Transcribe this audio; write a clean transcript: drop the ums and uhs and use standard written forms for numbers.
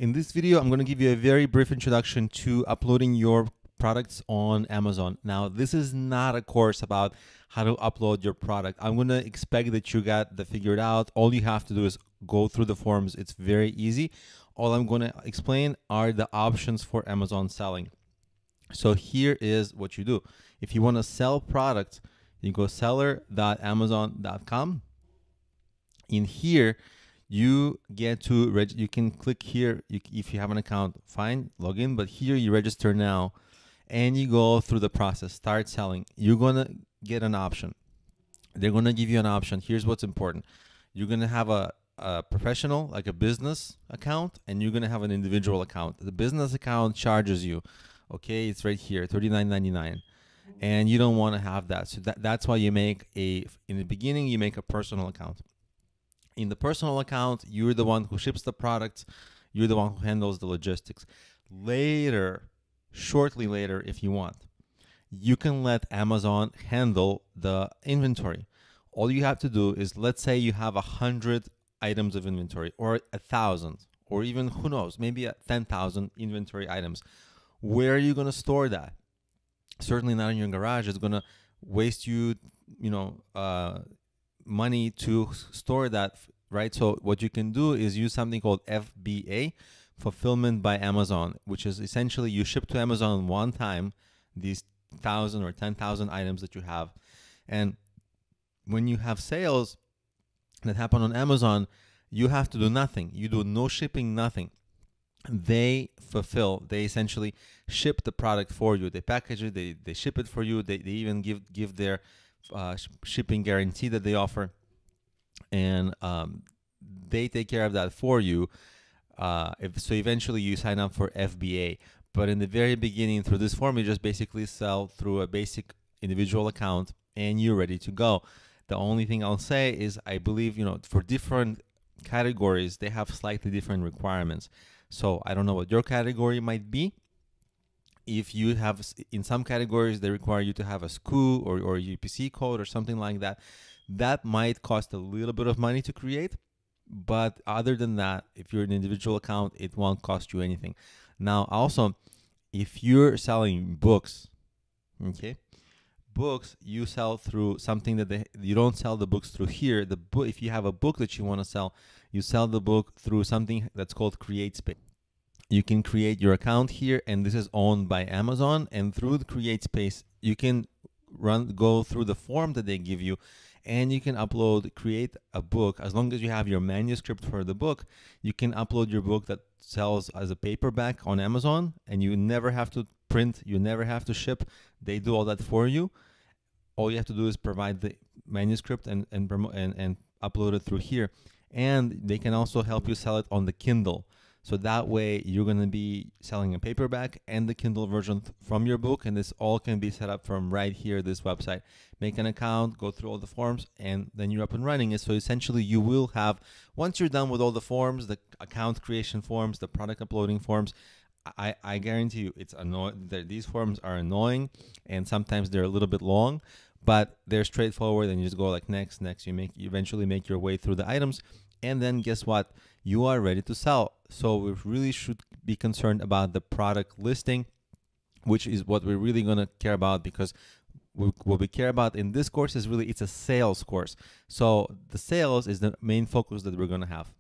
In this video, I'm going to give you a very brief introduction to uploading your products on Amazon. Now, this is not a course about how to upload your product. I'm going to expect that you got that figured out. All you have to do is go through the forms. It's very easy. All I'm going to explain are the options for Amazon selling. So here is what you do. If you want to sell products, you go seller.amazon.com. In here, you get to you can click here if you have an account, fine, log in, but here you register now and you go through the process, start selling. You're gonna get an option. They're gonna give you an option. Here's what's important. You're gonna have a professional, like a business account, and you're gonna have an individual account. The business account charges you, okay, it's right here, $39.99. And you don't want to have that. So that's why you make in the beginning, you make a personal account. In the personal account, you're the one who ships the products. You're the one who handles the logistics. Later, shortly later, if you want, you can let Amazon handle the inventory. All you have to do is, let's say you have 100 items of inventory, or 1,000, or even, who knows, maybe 10,000 inventory items. Where are you going to store that? Certainly not in your garage. It's going to waste you, money to store that, right? So what you can do is use something called FBA, fulfillment by Amazon, which is essentially you ship to Amazon one time these 1,000 or 10,000 items that you have. And when you have sales that happen on Amazon, you have to do nothing. You do no shipping, nothing. They fulfill, they essentially ship the product for you. They package it, they ship it for you. They even give their shipping guarantee that they offer, and they take care of that for you. So eventually you sign up for FBA. But in the very beginning, through this form, you just basically sell through a basic individual account and you're ready to go. The only thing I'll say is, I believe, for different categories, they have slightly different requirements. So I don't know what your category might be. If you have, in some categories, they require you to have a SKU or UPC code or something like that. That might cost a little bit of money to create. But other than that, if you're an individual account, it won't cost you anything. Now, also, if you're selling books, okay, books, you sell through something that you don't sell the books through here. The book, if you have a book that you want to sell, you sell the book through something that's called CreateSpace. You can create your account here, and this is owned by Amazon. And through the CreateSpace, you can go through the form that they give you, and you can create a book. As long as you have your manuscript for the book, you can upload your book that sells as a paperback on Amazon, and you never have to print, you never have to ship. They do all that for you. All you have to do is provide the manuscript and upload it through here. And they can also help you sell it on the Kindle. So that way you're going to be selling a paperback and the Kindle version from your book, and this all can be set up from right here, this website. Make an account, go through all the forms, and then you're up and running. So essentially you will have, once you're done with all the forms, the account creation forms, the product uploading forms, I guarantee you it's annoying. These forms are annoying, and sometimes they're a little bit long, but they're straightforward, and you just go like next. You eventually make your way through the items, and then guess what? You are ready to sell. So we really should be concerned about the product listing, which is what we're really going to care about, because what we care about in this course is really, it's a sales course. So the sales is the main focus that we're going to have.